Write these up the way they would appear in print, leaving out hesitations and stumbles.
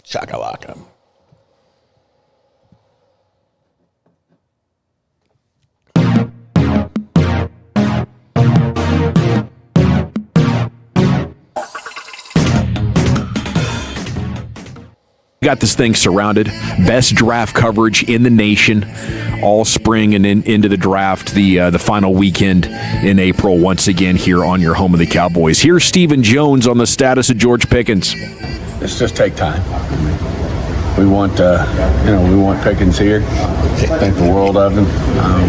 Chakalaka. Got this thing surrounded. Best draft coverage in the nation all spring and into the draft, the final weekend in April, once again here on your home of the Cowboys. Here's Stephen Jones on the status of George Pickens. It's just take time. We want Pickens here. Think the world of him.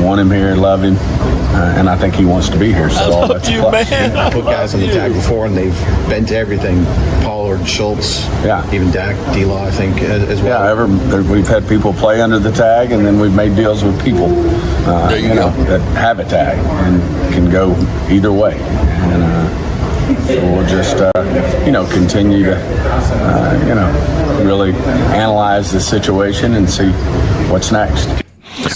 Want him here, love him, and I think he wants to be here. So I love you, man. I put guys on the tag before, and they've been to everything. Pollard, Schultz, even Dak, D-Law, I think, as well. Yeah, we've had people play under the tag, and then we've made deals with people, there you go. that have a tag and can go either way. And so we'll just, continue to, really analyze the situation and see what's next.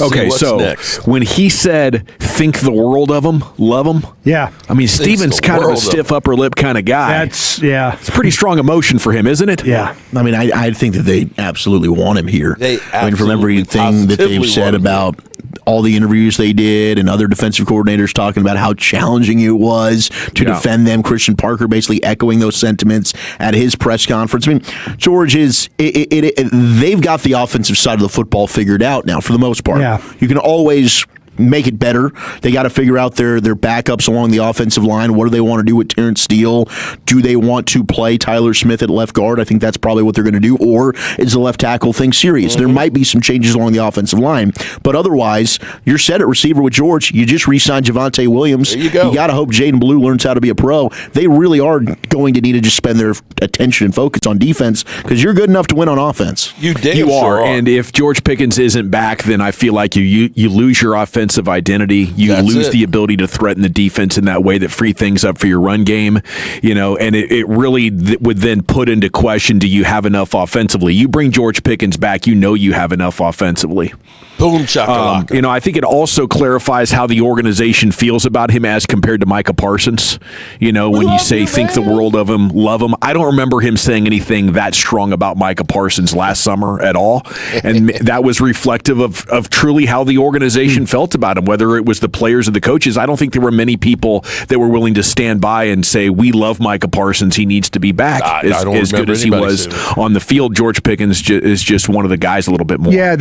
Okay, what's so next. When he said, think the world of him, love him, Yeah. I mean, Stephen's the kind of a world of stiff upper lip kind of guy. That's, yeah. It's a pretty strong emotion for him, isn't it? Yeah. I mean, I think that they absolutely want him here. They from everything that positively they've said want him about all the interviews they did and other defensive coordinators talking about how challenging it was to defend them. Christian Parker basically echoing those sentiments at his press conference. I mean, George they've got the offensive side of the football figured out now for the most part. Yeah. You can always make it better. They got to figure out their backups along the offensive line. What do they want to do with Terrence Steele? Do they want to play Tyler Smith at left guard? I think that's probably what they're going to do. Or is the left tackle thing serious? There might be some changes along the offensive line, but otherwise, you're set at receiver with George. You just re-signed Javonte Williams. There you go. You got to hope Jaden Blue learns how to be a pro. They really are going to need to just spend their attention and focus on defense because you're good enough to win on offense. You You are, and if George Pickens isn't back, then I feel like you lose your offensive identity. You lose the ability to threaten the defense in that way that free things up for your run game. And it really would then put into question: do you have enough offensively? You bring George Pickens back, you have enough offensively. Boom chakalaka. I think it also clarifies how the organization feels about him as compared to Micah Parsons. When you say think the world of him, love him. I don't remember him saying anything that strong about Micah Parsons last summer at all. And that was reflective of truly how the organization felt about him, whether it was the players or the coaches. I don't think there were many people that were willing to stand by and say, we love Micah Parsons. He needs to be back. As good as he was on the field, George Pickens is just one of the guys a little bit more. Yeah,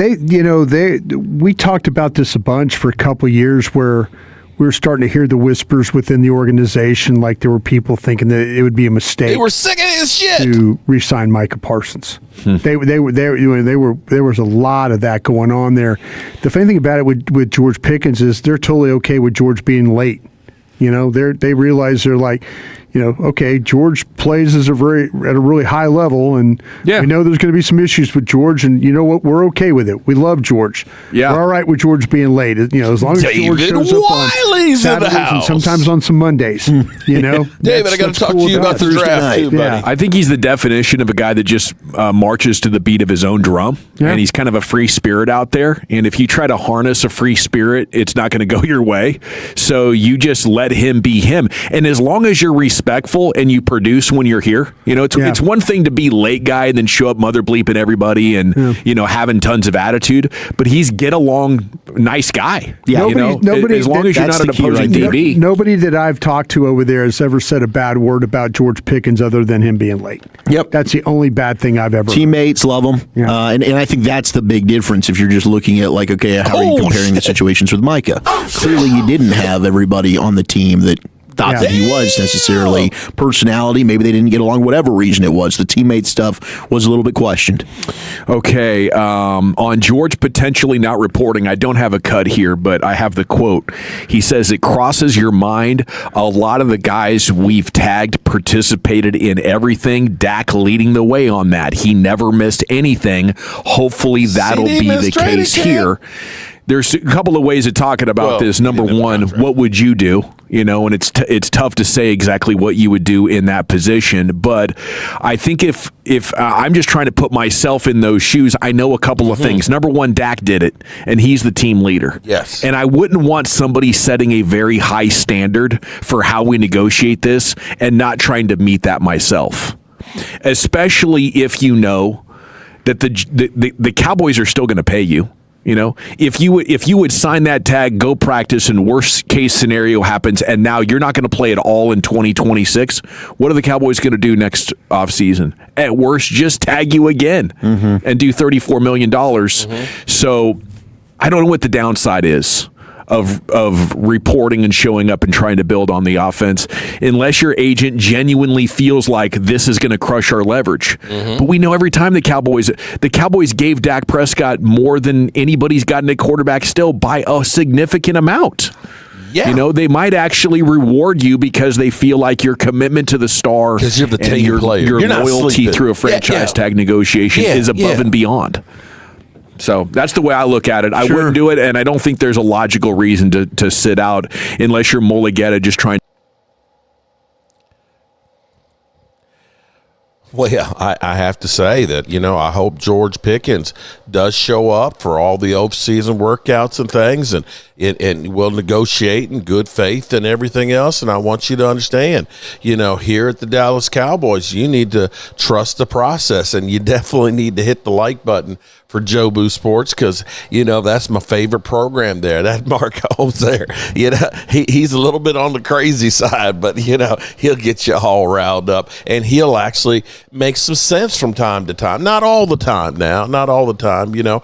we talked about this a bunch for a couple of years where we were starting to hear the whispers within the organization, like there were people thinking that it would be a mistake. They were sick of his shit to re-sign Micah Parsons. There was a lot of that going on there. The funny thing about it with George Pickens is they're totally okay with George being late. They realize they're like, okay, George plays at a really high level, and we know there's going to be some issues with George, and you know what? We're okay with it. We love George. Yeah. We're all right with George being late. As long as George shows up on Wiley's in the Saturdays and house. sometimes on some Mondays. David, I got to talk to you about the draft too, buddy. Yeah. I think he's the definition of a guy that just marches to the beat of his own drum, and he's kind of a free spirit out there. And if you try to harness a free spirit, it's not going to go your way. So you just let him be him. And as long as you're respectful and you produce when you're here, it's one thing to be late guy and then show up mother bleeping everybody and having tons of attitude. But he's get along nice guy. Yeah, nobody. As long as you're not an opposing DB. Nobody that I've talked to over there has ever said a bad word about George Pickens other than him being late. Yep. That's the only bad thing I've ever heard. Teammates love him. Yeah. And I think that's the big difference if you're just looking at, like, okay, how are you comparing the situations with Micah? Clearly, you didn't have everybody on the team that thought that he was necessarily personality. Maybe they didn't get along, whatever reason it was. The teammate stuff was a little bit questioned. Okay, on George potentially not reporting, I don't have a cut here, but I have the quote. He says, it crosses your mind. A lot of the guys we've tagged participated in everything. Dak leading the way on that. He never missed anything. Hopefully that'll be the case here. There's a couple of ways of talking about this. Number one, what would you do? And it's tough to say exactly what you would do in that position. But I think if I'm just trying to put myself in those shoes, I know a couple of things. Number one, Dak did it, and he's the team leader. Yes. And I wouldn't want somebody setting a very high standard for how we negotiate this and not trying to meet that myself. especially if you know that the Cowboys are still going to pay you. You know, if you would sign that tag, go practice, and worst case scenario happens, and now you're not going to play at all in 2026, what are the Cowboys going to do next offseason? At worst, just tag you again and do $34 million. So I don't know what the downside is of reporting and showing up and trying to build on the offense unless your agent genuinely feels like this is going to crush our leverage. But we know every time the Cowboys gave Dak Prescott more than anybody's gotten at quarterback still by a significant amount. Yeah. You know, they might actually reward you because they feel like your commitment to the star because you're the team and player. Your loyalty through a franchise tag negotiation is above and beyond. So that's the way I look at it. I wouldn't do it, and I don't think there's a logical reason to sit out unless you're Mulligetta just trying. Well, yeah, I have to say that, you know, I hope George Pickens does show up for all the off-season workouts and things and will negotiate in good faith and everything else. And I want you to understand, you know, here at the Dallas Cowboys, you need to trust the process, and you definitely need to hit the like button for Jobu Sports because, you know, that's my favorite program there. That Mark Holmes there, you know, he's a little bit on the crazy side, but, you know, he'll get you all riled up, and he'll actually make some sense from time to time. Not all the time now, not all the time, you know.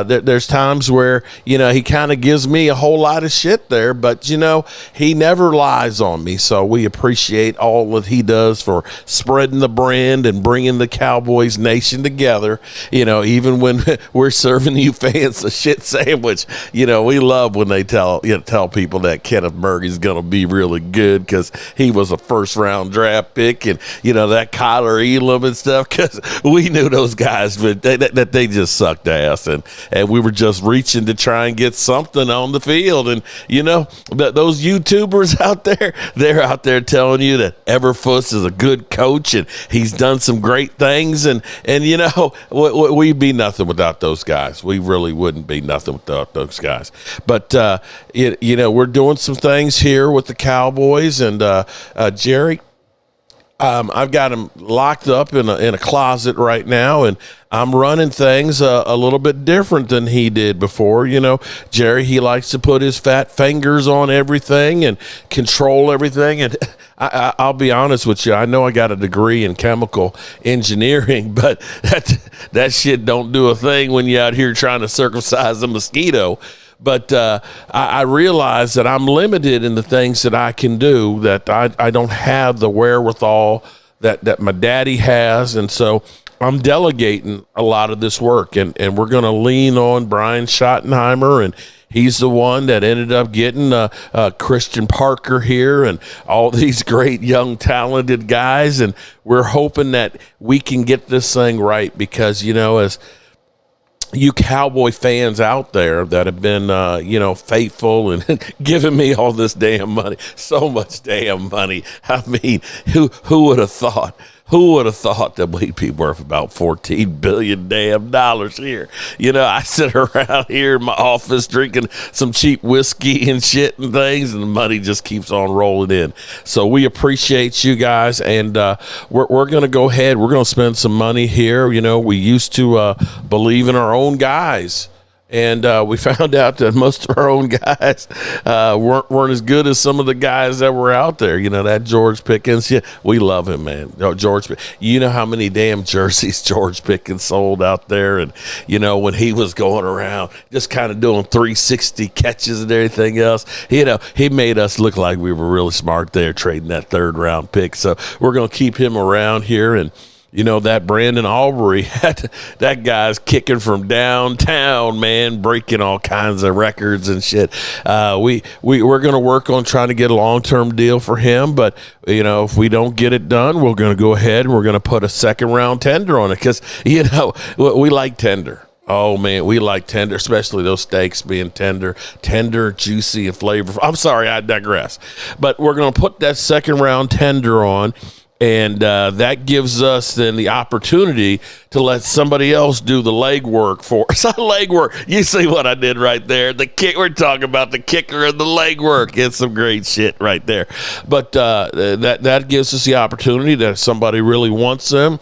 There's times where, you know, he kind of gives me a whole lot of shit there, but, you know, he never lies on me, so we appreciate all that he does for spreading the brand and bringing the Cowboys nation together, you know, even when we're serving you fans a shit sandwich. You know, we love when they tell people that Kenneth Murray's going to be really good because he was a first-round draft pick, and, you know, that Kyler Elam and stuff, because we knew those guys, but that they just sucked ass, and we were just reaching to try and get something on the field. And, you know, those YouTubers out there, they're out there telling you that Everfuss is a good coach and he's done some great things, and you know, we'd be nothing without those guys. We really wouldn't be nothing without those guys. But you know, we're doing some things here with the Cowboys, and Jerry, I've got him locked up in a closet right now, and I'm running things a little bit different than he did before. You know, Jerry, he likes to put his fat fingers on everything and control everything. And I'll be honest with you, I know I got a degree in chemical engineering, but that shit don't do a thing when you're out here trying to circumcise a mosquito. But I realize that I'm limited in the things that I can do, that I don't have the wherewithal that my daddy has. And so I'm delegating a lot of this work, and we're going to lean on Brian Schottenheimer, and he's the one that ended up getting Christian Parker here and all these great young talented guys. And we're hoping that we can get this thing right because, you know, as you Cowboy fans out there that have been, you know, faithful and giving me all this damn money, so much damn money. I mean, who would have thought? Who would have thought that we'd be worth about $14 billion damn dollars here? You know, I sit around here in my office drinking some cheap whiskey and shit and things, and the money just keeps on rolling in. So we appreciate you guys, and we're going to go ahead. We're going to spend some money here. You know, we used to believe in our own guys. And we found out that most of our own guys weren't as good as some of the guys that were out there. You know, that George Pickens, yeah, we love him, man. George, you know how many damn jerseys George Pickens sold out there? And, you know, when he was going around just kind of doing 360 catches and everything else, you know, he made us look like we were really smart there trading that third-round pick. So we're going to keep him around here. And, you know, that Brandon Aubrey, that guy's kicking from downtown, man, breaking all kinds of records and shit. We're going to work on trying to get a long-term deal for him, but, you know, if we don't get it done, we're going to go ahead and we're going to put a second-round tender on it because, you know, we like tender. Oh, man, we like tender, especially those steaks being tender, juicy, and flavorful. I'm sorry, I digress. But we're going to put that second-round tender on. And that gives us then the opportunity to let somebody else do the legwork for us. Legwork. You see what I did right there? The kick. We're talking about the kicker and the legwork. It's some great shit right there. But that gives us the opportunity that if somebody really wants them,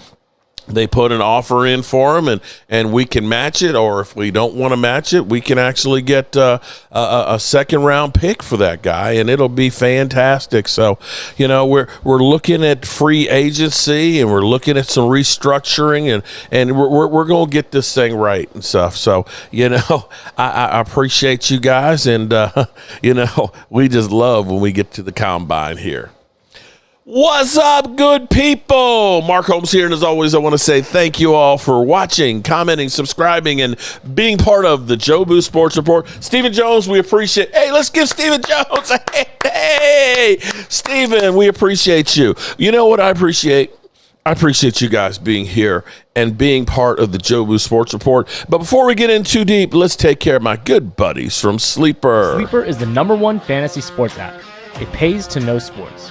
they put an offer in for them, and we can match it. Or if we don't want to match it, we can actually get a second-round pick for that guy, and it'll be fantastic. So, we're looking at free agency, and we're looking at some restructuring, and we're going to get this thing right and stuff. So, I appreciate you guys, and, we just love when we get to the combine here. What's up, good people? Mark Holmes here, and as always, I want to say thank you all for watching, commenting, subscribing, and being part of the Jobu Sports Report. Stephen Jones, we appreciate. Hey, let's give Stephen Jones a hey. Stephen, we appreciate you. You know what I appreciate? I appreciate you guys being here and being part of the Jobu Sports Report. But before we get in too deep, let's take care of my good buddies from Sleeper. Sleeper is the #1 fantasy sports app. It pays to know sports.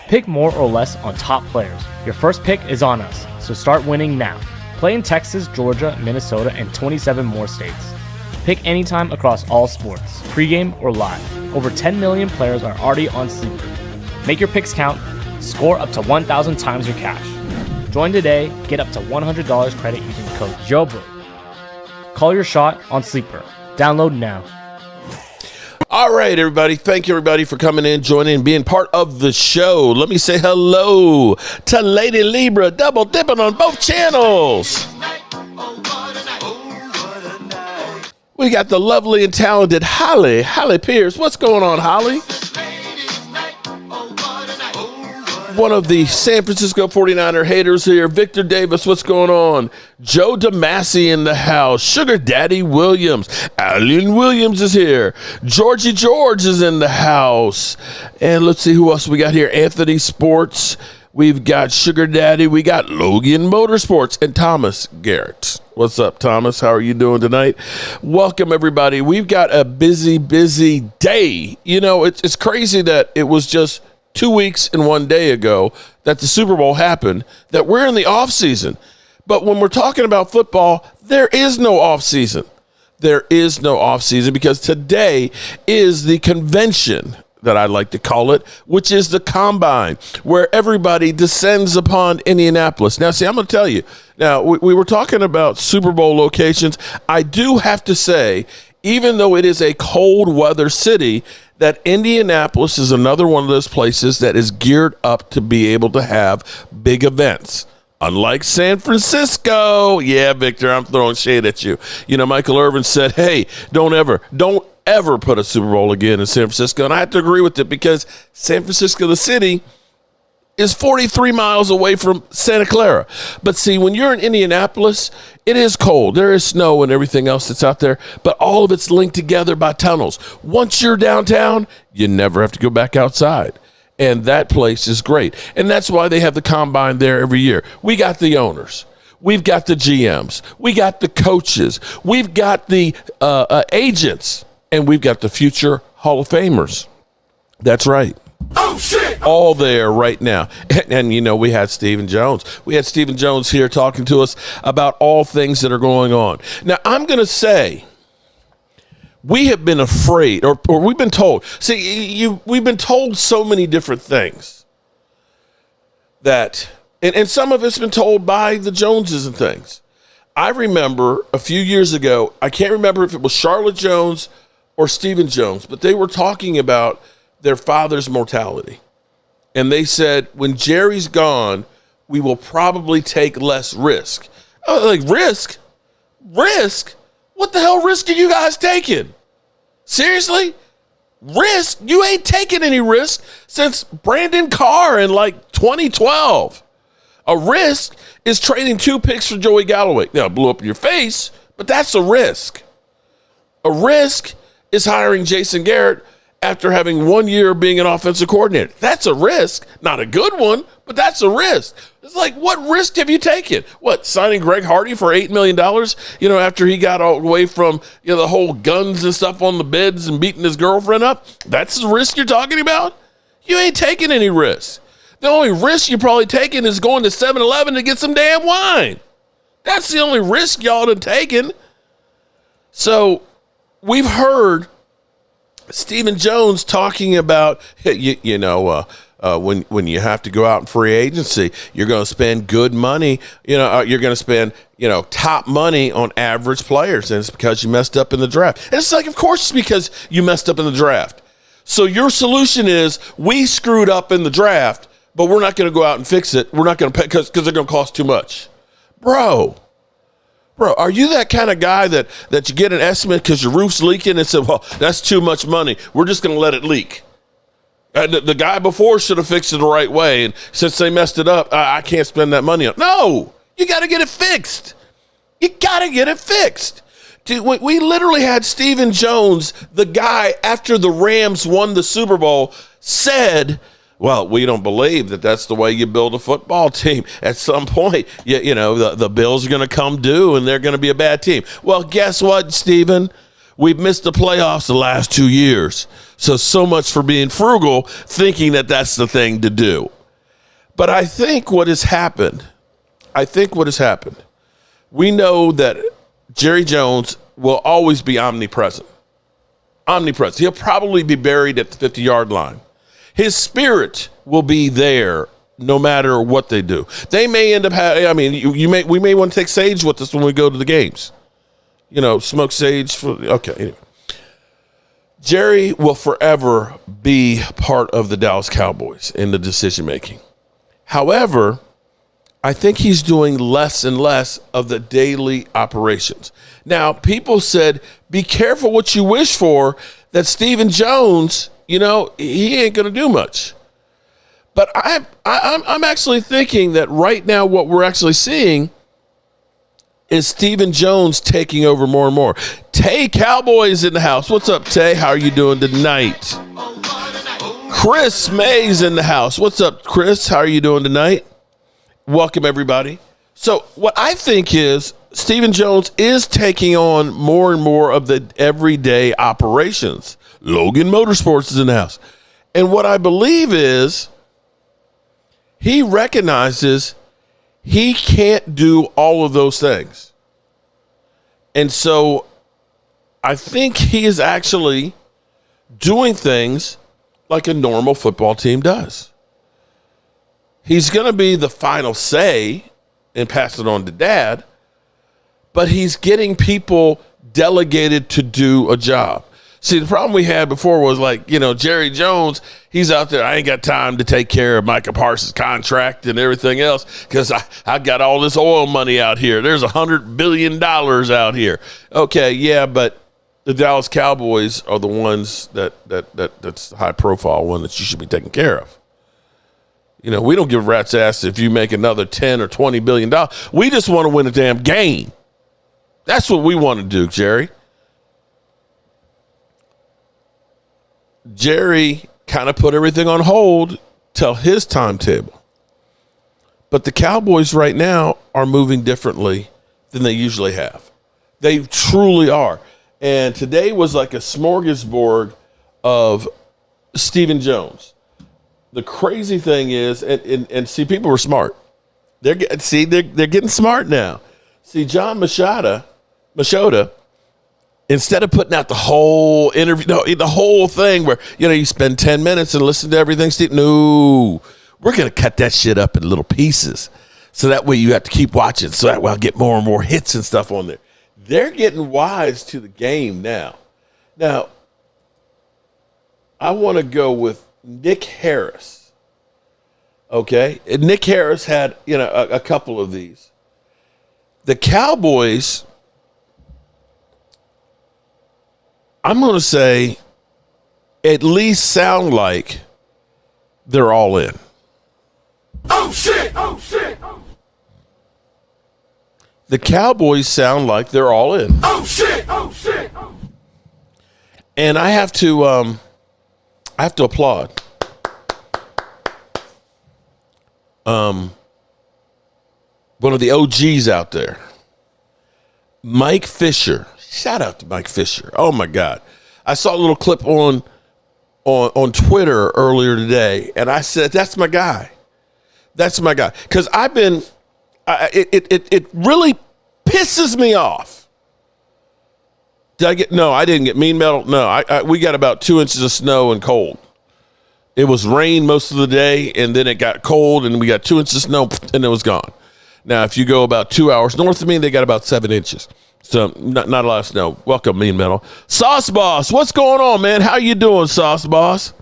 Pick more or less on top players. Your first pick is on us, so start winning now. Play in Texas, Georgia, Minnesota, and 27 more states. Pick anytime across all sports, pregame or live. Over 10 million players are already on Sleeper. Make your picks count. Score up to 1,000 times your cash. Join today. Get up to $100 credit using code JOBU. Call your shot on Sleeper. Download now. All right, everybody. Thank you, everybody, for coming in, joining, and being part of the show. Let me say hello to Lady Libra, double dipping on both channels. We got the lovely and talented Holly Pierce. What's going on, Holly? One of the San Francisco 49er haters here. Victor Davis, what's going on? Joe DeMasi in the house. Sugar Daddy Williams. Alan Williams is here. Georgie George is in the house. And let's see who else we got here. Anthony Sports. We've got Sugar Daddy. We got Logan Motorsports and Thomas Garrett. What's up, Thomas? How are you doing tonight? Welcome, everybody. We've got a busy day. It's crazy that it was just 2 weeks and 1 day ago that the Super Bowl happened, that we're in the off season. But when we're talking about football, there is no off season. There is no off season because today is the convention that I like to call it, which is the combine, where everybody descends upon Indianapolis. Now, see, I'm going to tell you, now we were talking about Super Bowl locations. I do have to say, even though it is a cold weather city, that Indianapolis is another one of those places that is geared up to be able to have big events. Unlike San Francisco. Yeah, Victor, I'm throwing shade at you. Michael Irvin said, hey, don't ever put a Super Bowl again in San Francisco. And I have to agree with it because San Francisco, the city, is 43 miles away from Santa Clara. But see, when you're in Indianapolis, it is cold. There is snow and everything else that's out there, but all of it's linked together by tunnels. Once you're downtown, you never have to go back outside. And that place is great. And that's why they have the combine there every year. We got the owners. We've got the GMs. We got the coaches. We've got the agents. And we've got the future Hall of Famers. That's right. Oh, shit! All there right now. And we had Stephen Jones. We had Stephen Jones here talking to us about all things that are going on. Now, I'm going to say we have been afraid, or we've been told. See, we've been told so many different things that, and some of it's been told by the Joneses and things. I remember a few years ago, I can't remember if it was Charlotte Jones or Stephen Jones, but they were talking about their father's mortality. And they said, when Jerry's gone, we will probably take less risk. Risk? Risk? What the hell risk are you guys taking? Seriously? Risk? You ain't taking any risk since Brandon Carr in 2012. A risk is trading 2 picks for Joey Galloway. Now, it blew up in your face, but that's a risk. A risk is hiring Jason Garrett after having 1 year being an offensive coordinator. That's a risk. Not a good one, but that's a risk. It's like, what risk have you taken? What, signing Greg Hardy for $8 million, after he got away from the whole guns and stuff on the beds and beating his girlfriend up? That's the risk you're talking about? You ain't taking any risk. The only risk you're probably taking is going to 7-Eleven to get some damn wine. That's the only risk y'all have taken. So we've heard Stephen Jones talking about, when you have to go out in free agency, you're going to spend good money. You're going to spend, top money on average players. And it's because you messed up in the draft. And it's like, of course, it's because you messed up in the draft. So your solution is we screwed up in the draft, but we're not going to go out and fix it. We're not going to pay because they're going to cost too much. Bro, are you that kind of guy that you get an estimate because your roof's leaking and say, well, that's too much money. We're just going to let it leak. The guy before should have fixed it the right way. And since they messed it up, I can't spend that money on it. No, you got to get it fixed. You got to get it fixed. Dude, we literally had Stephen Jones, the guy after the Rams won the Super Bowl, said, well, we don't believe that that's the way you build a football team. At some point, the Bills are going to come due and they're going to be a bad team. Well, guess what, Stephen? We've missed the playoffs the last 2 years. So much for being frugal, thinking that that's the thing to do. But I think what has happened, we know that Jerry Jones will always be omnipresent. He'll probably be buried at the 50-yard line. His spirit will be there no matter what they do. They may end up we may want to take sage with us when we go to the games. Smoke sage. Anyway. Jerry will forever be part of the Dallas Cowboys in the decision-making. However, I think he's doing less and less of the daily operations. Now, people said, be careful what you wish for, that Stephen Jones, he ain't going to do much. But I'm actually thinking that right now what we're actually seeing is Stephen Jones taking over more and more. Tay Cowboys in the house. What's up, Tay? How are you doing tonight? Chris Mays in the house. What's up, Chris? How are you doing tonight? Welcome, everybody. So what I think is Stephen Jones is taking on more and more of the everyday operations. Logan Motorsports is in the house. And what I believe is he recognizes he can't do all of those things. And so I think he is actually doing things like a normal football team does. He's going to be the final say and pass it on to Dad, but he's getting people delegated to do a job. See, the problem we had before was Jerry Jones, he's out there. I ain't got time to take care of Micah Parsons' contract and everything else because I got all this oil money out here. There's $100 billion out here. Okay, yeah, but the Dallas Cowboys are the ones that's the high-profile one that you should be taking care of. We don't give a rat's ass if you make another $10 or $20 billion. We just want to win a damn game. That's what we want to do, Jerry. Jerry kind of put everything on hold till his timetable. But the Cowboys right now are moving differently than they usually have. They truly are. And today was like a smorgasbord of Stephen Jones. The crazy thing is, and see, people were smart. They're getting smart now. See, John Machota, instead of putting out the whole interview, the whole thing where, you spend 10 minutes and listen to everything, Steve, no, we're going to cut that shit up in little pieces. So that way you have to keep watching. So that way I'll get more and more hits and stuff on there. They're getting wise to the game now. Now, I want to go with Nick Harris. Okay? And Nick Harris had, a couple of these. The Cowboys, I'm going to say, at least sound like they're all in. Oh, shit! Oh, shit! The Cowboys sound like they're all in. Oh, shit! Oh, shit! And I have to applaud. One of the OGs out there, Mike Fisher. Shout out to Mike Fisher. Oh my God. I saw a little clip on Twitter earlier today, and I said, that's my guy. That's my guy. Because it really pisses me off. I didn't get mean metal. No, we got about 2 inches of snow and cold. It was rain most of the day, and then it got cold, and we got 2 inches of snow, and it was gone. Now, if you go about 2 hours north of me, they got about 7 inches. So not a lot of snow. Welcome, Mean Metal. Sauce Boss, what's going on, man? How you doing, Sauce Boss?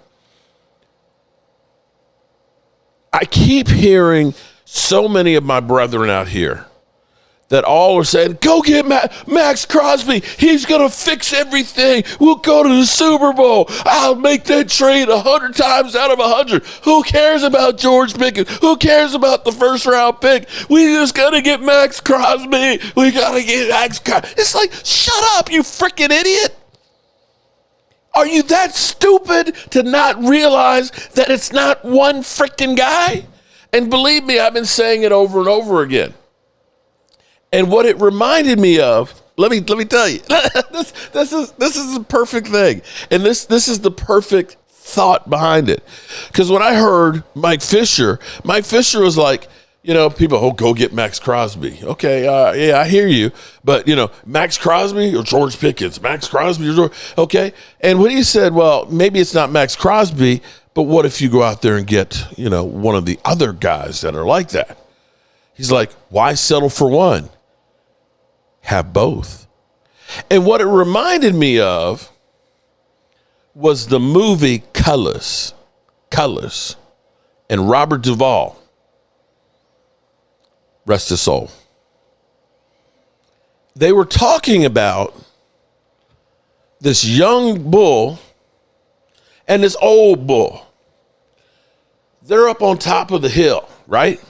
I keep hearing so many of my brethren out here that all are saying, go get Max Crosby. He's going to fix everything. We'll go to the Super Bowl. I'll make that trade 100 times out of 100. Who cares about George Pickens? Who cares about the first-round pick? We just got to get Max Crosby. We got to get Max Crosby. It's like, shut up, you freaking idiot. Are you that stupid to not realize that it's not one freaking guy? And believe me, I've been saying it over and over again. And what it reminded me of, let me tell you, this is the perfect thing. And this is the perfect thought behind it. Because when I heard Mike Fisher was like, people, go get Max Crosby. Okay, yeah, I hear you. But, Max Crosby or George Pickens? Max Crosby or George? Okay. And when he said, well, maybe it's not Max Crosby, but what if you go out there and get, one of the other guys that are like that? He's like, why settle for one? Have both. And what it reminded me of was the movie Colors, and Robert Duvall, rest his soul. They were talking about this young bull and this old bull. They're up on top of the hill, right?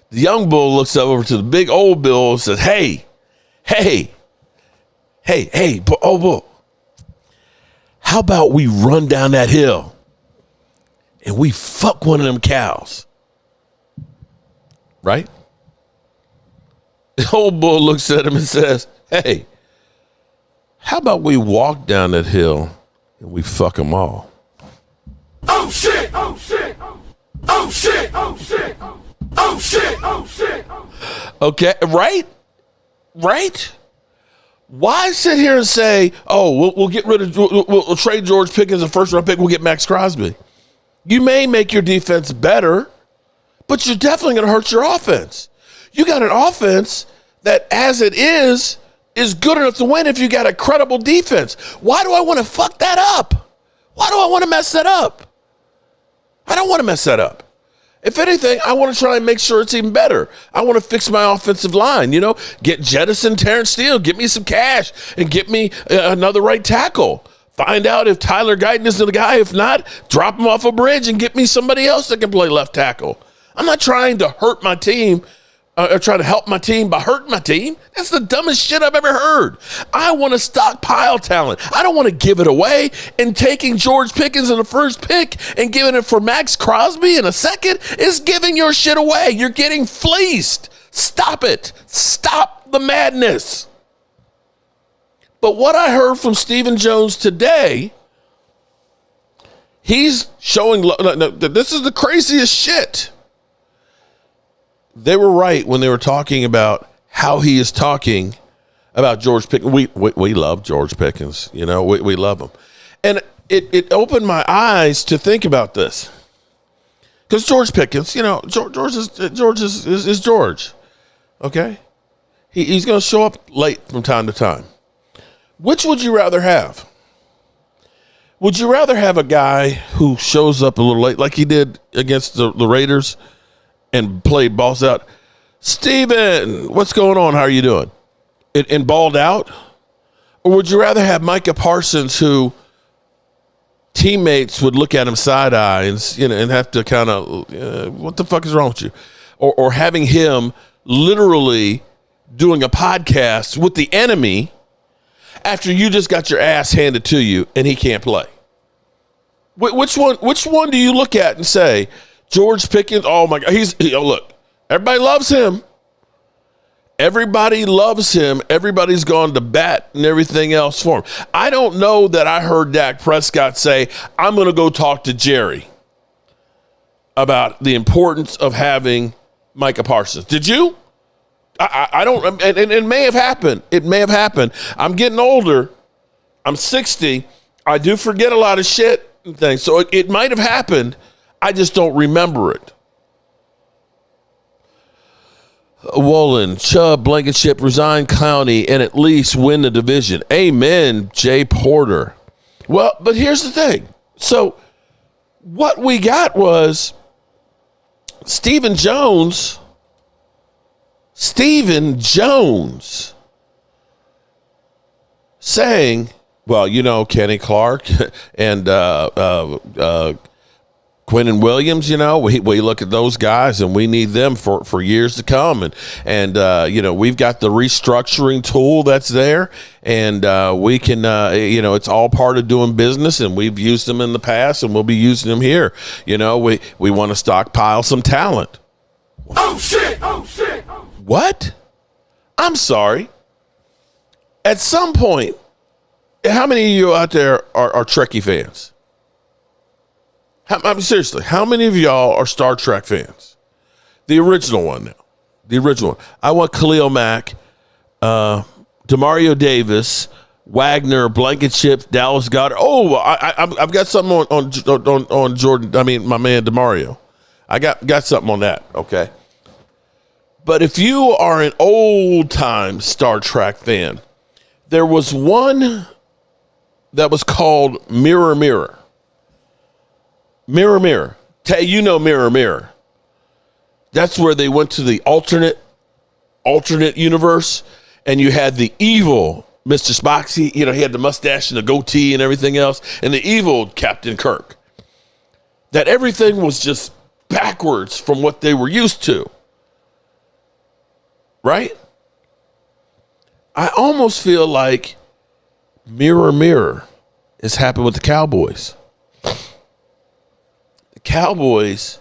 The young bull looks over to the big old bull and says, hey, old bull, how about we run down that hill and we fuck one of them cows? Right? The old bull looks at him and says, hey, how about we walk down that hill and we fuck them all? Oh, shit! Oh, shit! Oh, shit! Oh, shit! Oh, shit! Oh, shit! Okay, right? Why sit here and say, we'll get rid of, we'll trade George Pickens, a first-round pick, we'll get Max Crosby? You may make your defense better, but you're definitely going to hurt your offense. You got an offense that, as it is good enough to win if you got a credible defense. Why do I want to fuck that up? Why do I want to mess that up? I don't want to mess that up. If anything, I want to try and make sure it's even better. I want to fix my offensive line, get jettison Terrence Steele, get me some cash, and get me another right tackle. Find out if Tyler Guyton is the guy. If not, drop him off a bridge and get me somebody else that can play left tackle. I'm not trying to hurt my team or try to help my team by hurting my team. That's the dumbest shit I've ever heard. I want to stockpile talent. I don't want to give it away. And taking George Pickens in the first pick and giving it for Max Crosby in a second is giving your shit away. You're getting fleeced. Stop it. Stop the madness. But what I heard from Stephen Jones today, he's showing, this is the craziest shit. They were right when they were talking about how he is talking about George Pickens. We love George Pickens, we love him. And it opened my eyes to think about this. Because George Pickens, George is George. Okay? He's going to show up late from time to time. Which would you rather have? Would you rather have a guy who shows up a little late like he did against the Raiders and played balls out? Steven, what's going on? How are you doing? And balled out? Or would you rather have Micah Parsons, who teammates would look at him side eye and have to kind of, what the fuck is wrong with you? Or having him literally doing a podcast with the enemy after you just got your ass handed to you and he can't play? Which one do you look at and say, George Pickens, oh my God, look, everybody loves him. Everybody loves him. Everybody's gone to bat and everything else for him. I don't know that I heard Dak Prescott say, I'm going to go talk to Jerry about the importance of having Micah Parsons. Did you? I don't, and it may have happened. It may have happened. I'm getting older. I'm 60. I do forget a lot of shit and things. So it might have happened. I just don't remember it. Wolin, Chubb, Blankenship, resign Clowney, and at least win the division. Amen, Jay Porter. Well, but here's the thing. So what we got was Stephen Jones saying, well, you know, Kenny Clark and Quinnen Williams, you know, we look at those guys and we need them for years to come. And you know, we've got the restructuring tool that's there, and we can, you know, it's all part of doing business, and we've used them in the past and we'll be using them here. You know, we want to stockpile some talent. Oh, shit! Oh, shit! What? I'm sorry. At some point, how many of you out there are Trekkie fans? I mean, seriously, how many of y'all are Star Trek fans? The original one now. The original one. I want Khalil Mack, Demario Davis, Wagner, Blankenship, Dallas Goedert. Oh, I've got something on Jordan. I mean, my man Demario. I got something on that, okay? But if you are an old-time Star Trek fan, there was one that was called Mirror Mirror. Mirror Mirror. You know Mirror Mirror. That's where they went to the alternate universe, and you had the evil Mr. Spock. He had the mustache and the goatee and everything else, and the evil Captain Kirk. That everything was just backwards from what they were used to. Right? I almost feel like Mirror Mirror is happening with the Cowboys. The Cowboys,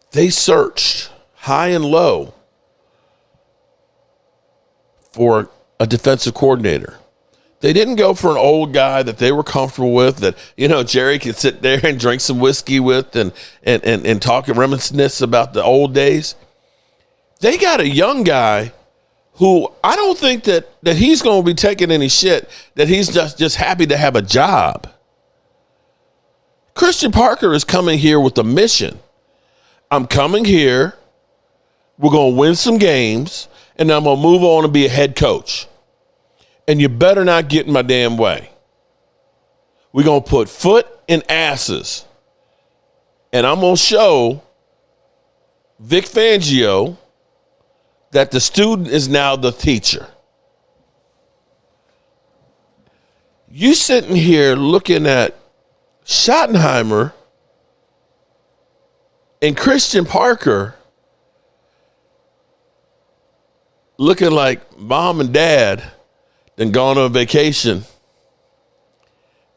they searched high and low for a defensive coordinator. They didn't go for an old guy that they were comfortable with, that, you know, Jerry could sit there and drink some whiskey with and talk and reminisce about the old days. They got a young guy who I don't think that he's going to be taking any shit, that he's just happy to have a job. Christian Parker is coming here with a mission. I'm coming here, we're going to win some games, and I'm going to move on and be a head coach. And you better not get in my damn way. We're going to put foot in asses. And I'm going to show Vic Fangio that the student is now the teacher. You sitting here looking at Schottenheimer and Christian Parker looking like mom and dad then gone on vacation,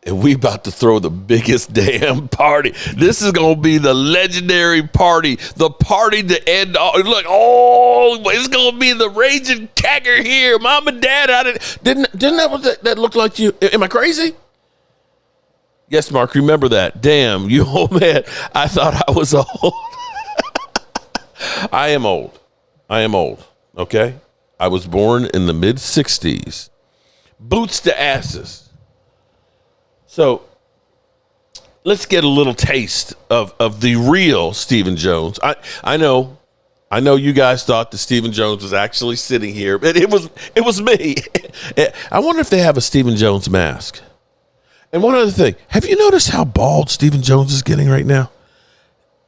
and we about to throw the biggest damn party. This is going to be the legendary party, the party to end all. Look, it's going to be the raging kegger here. Mom and dad, didn't that look like you? Am I crazy? Yes, Mark, remember that. Damn, you old man. I thought I was old. I am old, okay? I was born in the mid-'60s. Boots to asses. So let's get a little taste of the real Stephen Jones. I know you guys thought that Stephen Jones was actually sitting here, but it was me. I wonder if they have a Stephen Jones mask. And one other thing, have you noticed how bald Stephen Jones is getting right now?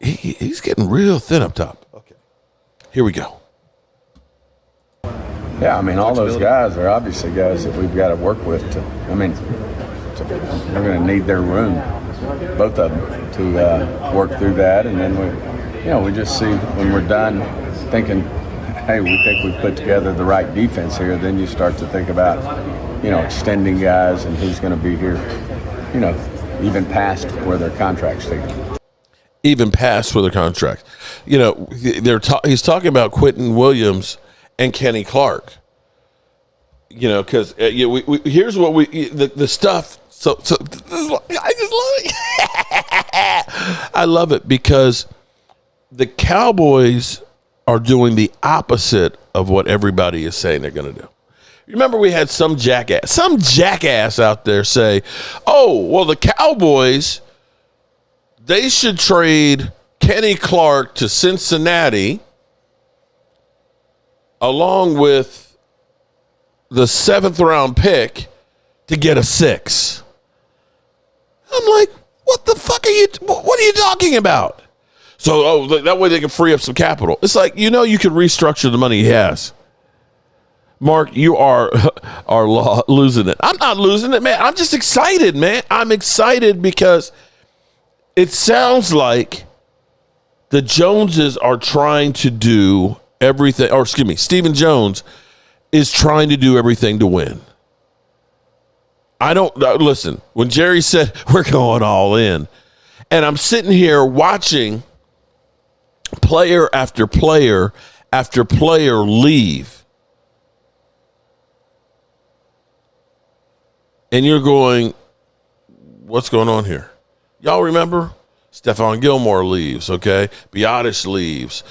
He's getting real thin up top. Okay, here we go. Yeah, I mean, all those guys are obviously guys that we've got to work with. We're going to need their room, both of them, to work through that. And then we just see when we're done thinking, hey, we think we've put together the right defense here. Then you start to think about, extending guys and who's going to be here, even past where their contract's taken. Even past where their contracts. He's talking about Quinnen Williams and Kenny Clark, because here's what the stuff. So I just love it. I love it because the Cowboys are doing the opposite of what everybody is saying they're going to do. Remember, we had some jackass out there say, oh, well, the Cowboys, they should trade Kenny Clark to Cincinnati along with the 7th-round pick to get a 6. I'm like, what the fuck what are you talking about? So, that way they can free up some capital. It's like, you could restructure the money he has. Mark, you are losing it. I'm not losing it, man. I'm just excited, man. I'm excited because it sounds like the Joneses are trying to do everything, or excuse me, Stephen Jones is trying to do everything to win. Listen, when Jerry said we're going all in, and I'm sitting here watching player after player after player leave, and you're going, what's going on here? Y'all remember? Stephon Gilmore leaves, okay? Biotis leaves.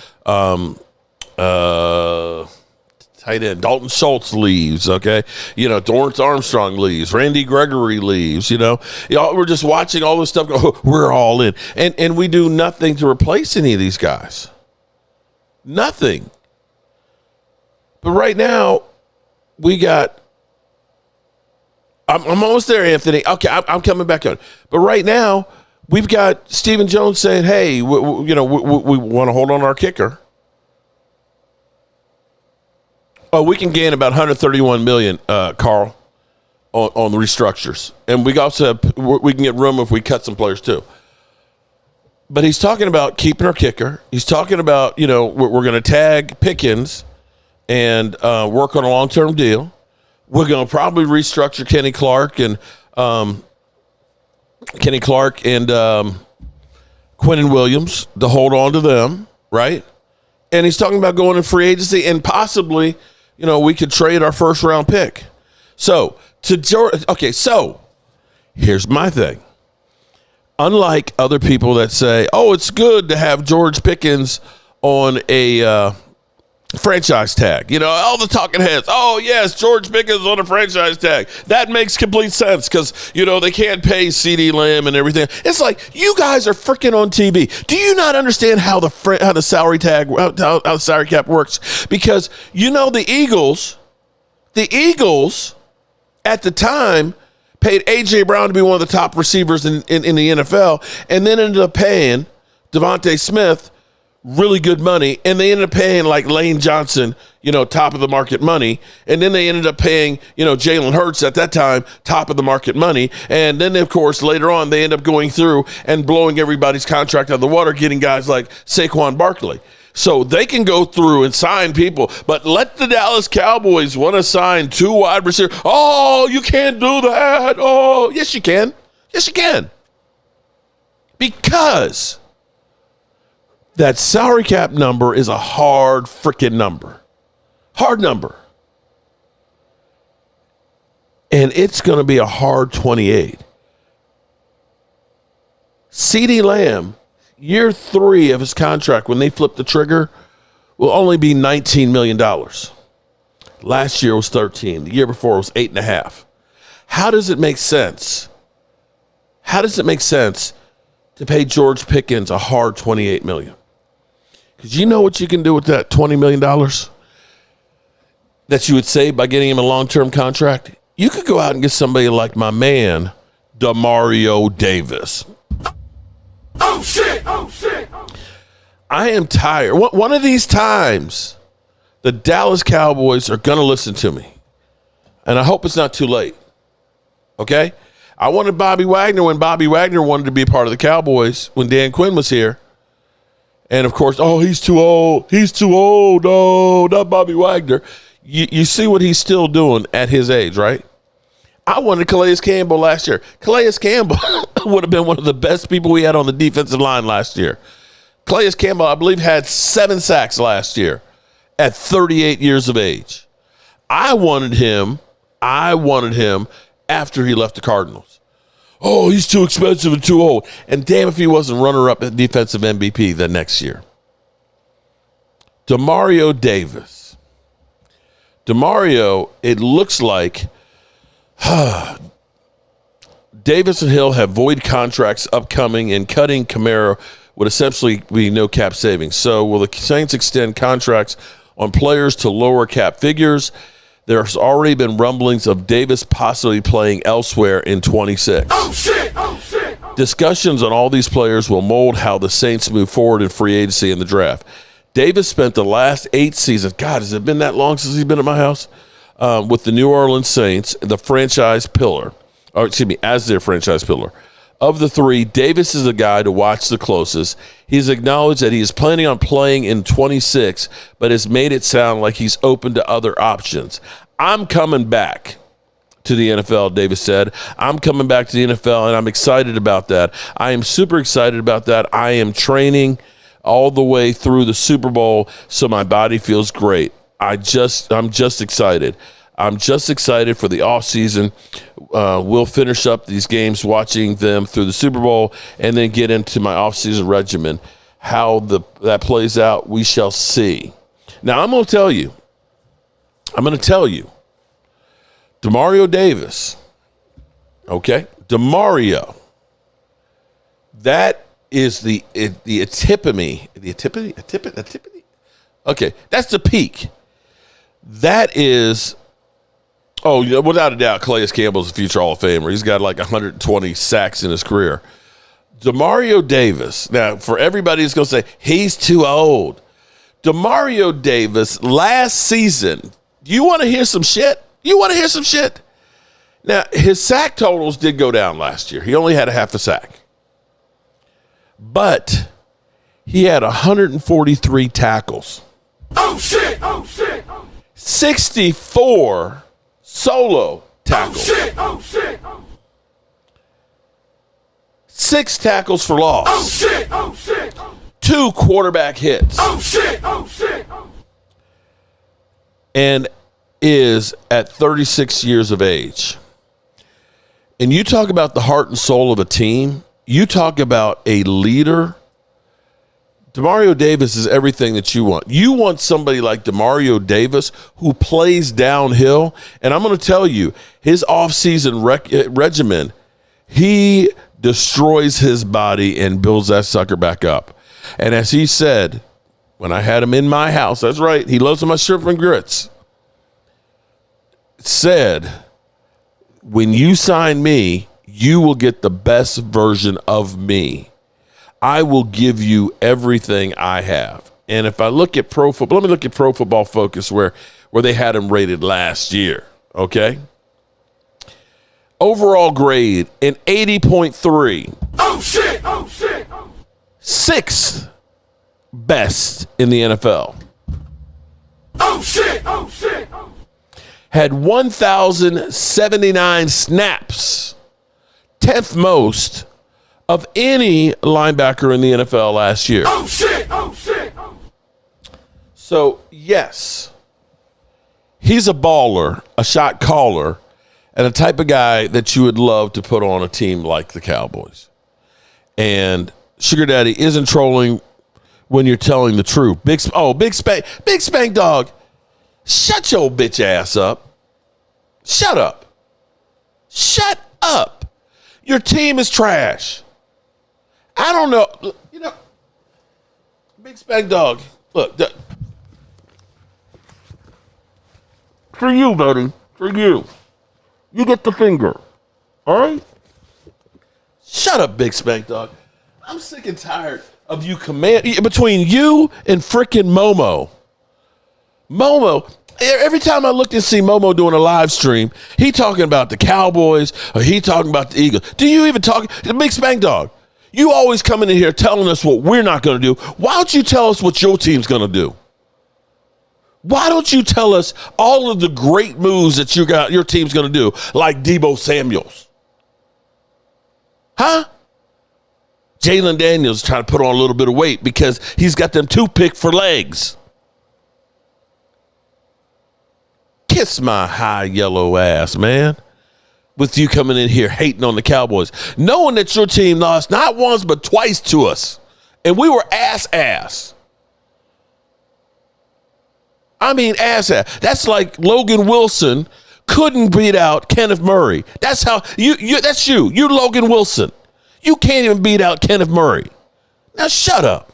Tight end Dalton Schultz leaves, okay? Dorrance Armstrong leaves. Randy Gregory leaves, Y'all, we're just watching all this stuff go, we're all in. And we do nothing to replace any of these guys. Nothing. But right now, we got I'm almost there, Anthony. Okay, I'm coming back on. But right now, we've got Stephen Jones saying, hey, we want to hold on to our kicker. Oh, we can gain about $131 million, Carl, on the restructures. And we can get room if we cut some players too. But he's talking about keeping our kicker. He's talking about, we're going to tag Pickens and work on a long-term deal. We're going to probably restructure Kenny Clark and Quinnen Williams to hold on to them, right? And he's talking about going to free agency and possibly, we could trade our first-round pick. So here's my thing. Unlike other people that say, oh, it's good to have George Pickens on a franchise tag. All the talking heads. Oh, yes, George Pickens on a franchise tag. That makes complete sense because, they can't pay CeeDee Lamb and everything. It's like, you guys are freaking on TV. Do you not understand how the salary tag, how the salary cap works? Because, the Eagles at the time paid A.J. Brown to be one of the top receivers in the NFL and then ended up paying Devontae Smith really good money, and they ended up paying like Lane Johnson, top of the market money, and then they ended up paying, Jalen Hurts at that time, top of the market money, and then of course later on they end up going through and blowing everybody's contract out of the water, getting guys like Saquon Barkley. So they can go through and sign people, but let the Dallas Cowboys want to sign 2 wide receivers. Oh, you can't do that. Oh, yes you can. Yes you can. Because that salary cap number is a hard freaking number. Hard number. And it's going to be a hard 28. CeeDee Lamb, year 3 of his contract, when they flip the trigger, will only be $19 million. Last year was 13. The year before was 8.5. How does it make sense? How does it make sense to pay George Pickens a hard $28 million? Because you know what you can do with that $20 million that you would save by getting him a long-term contract? You could go out and get somebody like my man, Demario Davis. Oh, shit! Oh, shit! I am tired. One of these times, the Dallas Cowboys are going to listen to me. And I hope it's not too late. Okay? I wanted Bobby Wagner when Bobby Wagner wanted to be a part of the Cowboys when Dan Quinn was here. And, of course, oh, he's too old. He's too old. No, not Bobby Wagner. You see what he's still doing at his age, right? I wanted Calais Campbell last year. Calais Campbell would have been one of the best people we had on the defensive line last year. Calais Campbell, I believe, had 7 sacks last year at 38 years of age. I wanted him after he left the Cardinals. Oh, he's too expensive and too old. And damn if he wasn't runner-up at defensive MVP the next year. Demario Davis. Demario, it looks like Davis and Hill have void contracts upcoming, and cutting Kamara would essentially be no cap savings. So will the Saints extend contracts on players to lower cap figures? There's already been rumblings of Davis possibly playing elsewhere in 26. Oh, shit! Oh, shit! Discussions on all these players will mold how the Saints move forward in free agency and the draft. Davis spent the last 8 seasons, God, has it been that long since he's been at my house? With the New Orleans Saints, the franchise pillar, or excuse me, as their franchise pillar. Of the 3, Davis is a guy to watch the closest. He's acknowledged that he is planning on playing in 26, but has made it sound like he's open to other options. I'm coming back to the NFL, Davis said. I'm coming back to the NFL, and I'm excited about that. I am super excited about that. I am training all the way through the Super Bowl, so my body feels great. I'm just excited. I'm just excited for the offseason. We'll finish up these games, watching them through the Super Bowl, and then get into my offseason regimen. How that plays out, we shall see. Now, I'm going to tell you, Demario Davis, okay? Demario, that is the epitome. Okay, that's the peak. That is... Oh, yeah, without a doubt, Calais Campbell's a future Hall of Famer. He's got like 120 sacks in his career. Demario Davis, now, for everybody who's going to say, he's too old. Demario Davis, last season, you want to hear some shit? Now, his sack totals did go down last year. He only had a half a sack. But he had 143 tackles. Oh, shit! 64 solo tackles. Oh, shit. 6 tackles for loss. Oh, shit. 2 quarterback hits. Oh, shit. And is at 36 years of age. And you talk about the heart and soul of a team. You talk about a leader. Demario Davis is everything that you want. You want somebody like Demario Davis who plays downhill. And I'm going to tell you, his offseason regimen, he destroys his body and builds that sucker back up. And as he said, when I had him in my house, that's right, he loves my shrimp and grits, said, when you sign me, you will get the best version of me. I will give you everything I have. And if I look at Pro Football, let me look at Pro Football Focus where they had him rated last year, okay? Overall grade, an 80.3. Oh, shit. 6th best in the NFL. Oh, shit. Had 1,079 snaps, 10th most of any linebacker in the NFL last year. Oh, shit. So, yes, he's a baller, a shot caller, and a type of guy that you would love to put on a team like the Cowboys. And Sugar Daddy isn't trolling when you're telling the truth. Big Spank Dog, shut your bitch ass up. Shut up. Your team is trash. I don't know. Big Spank Dog, look. For you, buddy. For you. You get the finger. All right? Shut up, Big Spank Dog. I'm sick and tired of you between you and frickin' Momo. Every time I look and see Momo doing a live stream, he talking about the Cowboys or he talking about the Eagles. Do you even talk? Big Spank Dog, you always coming in here telling us what we're not going to do. Why don't you tell us what your team's going to do? Why don't you tell us all of the great moves that your team's going to do, like Deebo Samuels? Huh? Jalen Daniels trying to put on a little bit of weight because he's got them toothpick for legs. Kiss my high yellow ass, man. With you coming in here hating on the Cowboys, knowing that your team lost not once but twice to us, and we were ass. I mean, ass. That's like Logan Wilson couldn't beat out Kenneth Murray. That's how that's you. You Logan Wilson. You can't even beat out Kenneth Murray. Now shut up.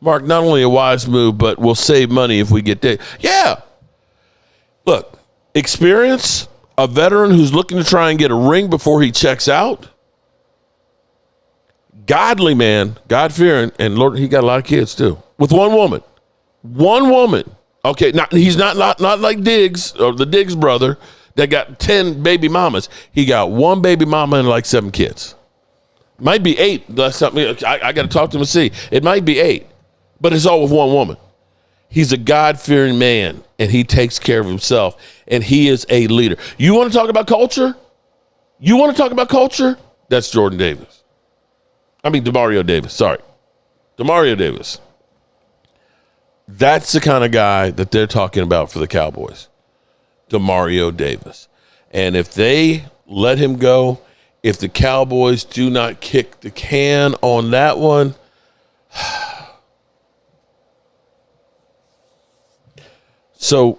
Mark, not only a wise move, but we'll save money if we get there. Yeah. Look, experience, a veteran who's looking to try and get a ring before he checks out. Godly man, God-fearing, and Lord, he got a lot of kids too. With one woman. One woman. Okay, he's not like Diggs or the Diggs brother that got 10 baby mamas. He got one baby mama and like 7 kids. Might be 8. That's something I got to talk to him and see. It might be 8, but it's all with one woman. He's a God-fearing man, and he takes care of himself, and he is a leader. You want to talk about culture? You want to talk about culture? That's Jordan Davis. Demario Davis. Sorry. Demario Davis. That's the kind of guy that they're talking about for the Cowboys. Demario Davis. And if they let him go, if the Cowboys do not kick the can on that one, so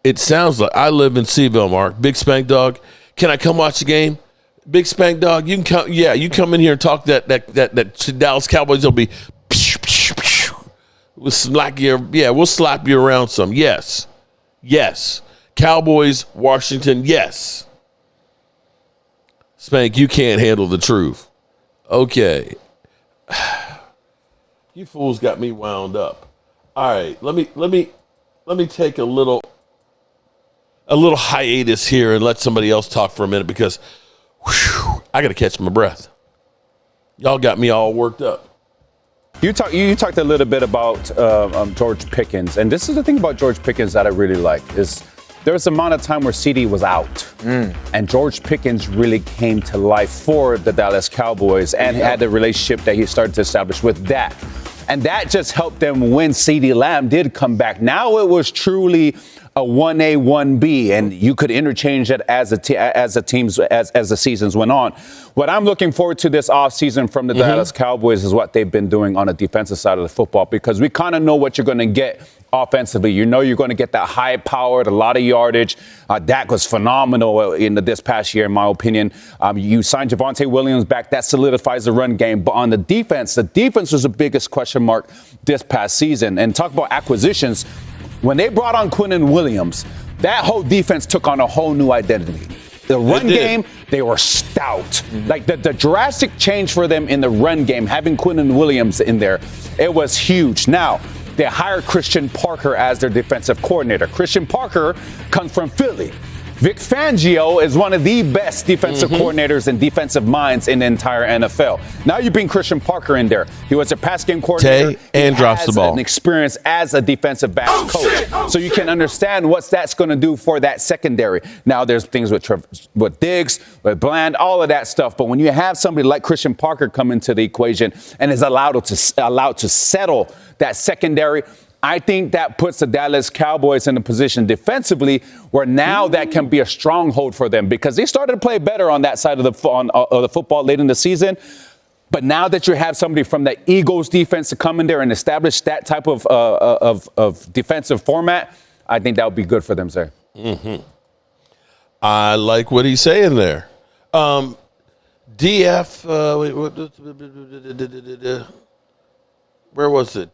it sounds like I live in Seaville, Mark. Big Spank Dog. Can I come watch the game? Big Spank Dog, you can come. Yeah, you come in here and talk that Dallas Cowboys will be. We'll slap you around some. Yes. Cowboys, Washington. Yes. Spank, you can't handle the truth. Okay. You fools got me wound up. All right, let me take a little hiatus here and let somebody else talk for a minute because I got to catch my breath. Y'all got me all worked up. You talked a little bit about George Pickens, and this is the thing about George Pickens that I really like is there was a amount of time where CD was out, and George Pickens really came to life for the Dallas Cowboys and had the relationship that he started to establish with Dak. And that just helped them when CeeDee Lamb did come back. Now it was truly a 1A, 1B, and you could interchange it as the seasons went on. What I'm looking forward to this offseason from the Dallas Cowboys is what they've been doing on the defensive side of the football, because we kind of know what you're going to get offensively. You know you're going to get that high-powered, a lot of yardage. Dak was phenomenal in this past year, in my opinion. You signed Javonte Williams back. That solidifies the run game. But on the defense was the biggest question mark this past season. And talk about acquisitions. When they brought on Quinnen Williams, that whole defense took on a whole new identity. The run game, they were stout. Like the drastic change for them in the run game, having Quinnen Williams in there, it was huge. Now, they hired Christian Parker as their defensive coordinator. Christian Parker comes from Philly. Vic Fangio is one of the best defensive coordinators and defensive minds in the entire NFL. Now you bring Christian Parker in there. He was a pass game coordinator and drops the ball. An experience as a defensive backs coach. So you can understand what that's going to do for that secondary. Now there's things with Diggs, with Bland, all of that stuff. But when you have somebody like Christian Parker come into the equation and is allowed to settle that secondary, I think that puts the Dallas Cowboys in a position defensively where now that can be a stronghold for them, because they started to play better on that side of the football late in the season. But now that you have somebody from the Eagles defense to come in there and establish that type of defensive format, I think that would be good for them, sir. I like what he's saying there. Where was it?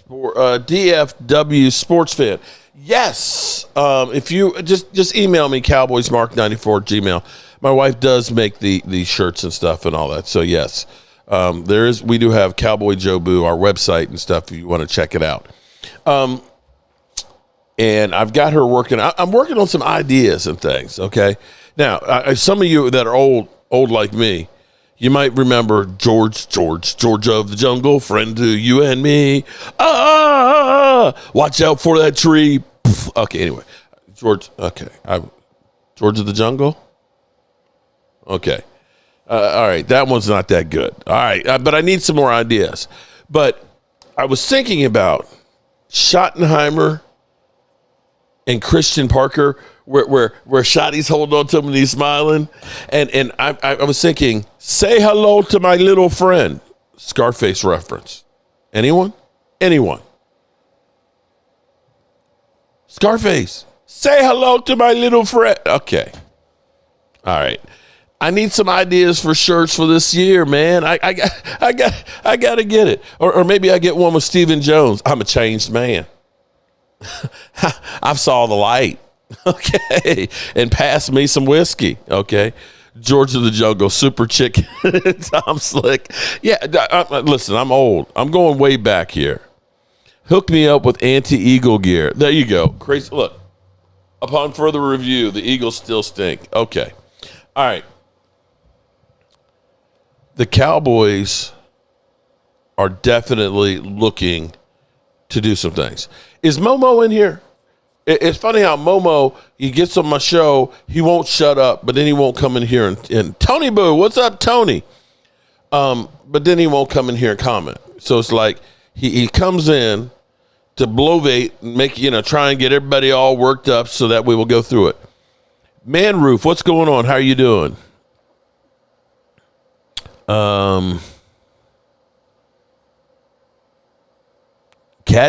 DFW Sports Fan. Yes. If you just email me, cowboysmark94@gmail. My wife does make the shirts and stuff and all that. So yes, we do have Cowboy Joe Boo, our website and stuff, if you want to check it out. And I've got her working. I'm working on some ideas and things. Okay. Now, some of you that are old like me, you might remember George of the Jungle, friend to you and me. Watch out for that tree. Okay, anyway. George of the Jungle? Okay. All right, that one's not that good. All right, but I need some more ideas. But I was thinking about Schottenheimer and Christian Parker, where Shotty's holding on to him and he's smiling. And I was thinking, say hello to my little friend. Scarface reference. Anyone? Scarface, say hello to my little friend. Okay. All right. I need some ideas for shirts for this year, man. I got to get it. Or maybe I get one with Stephen Jones. I'm a changed man. I've saw the light. Okay. And pass me some whiskey. Okay. George of the Jungle, Super Chicken, Tom Slick. Yeah, listen, I'm old. I'm going way back here. Hook me up with anti-Eagle gear. There you go. Crazy. Look, upon further review, the Eagles still stink. Okay. All right. The Cowboys are definitely looking to do some things. Is Momo in here? It's funny how Momo, he gets on my show, he won't shut up, but then he won't come in here and Tony Boo, what's up, Tony? But then he won't come in here and comment. So it's like he comes in to blowbait and make, try and get everybody all worked up so that we will go through it. Man Roof, what's going on? How are you doing? Cat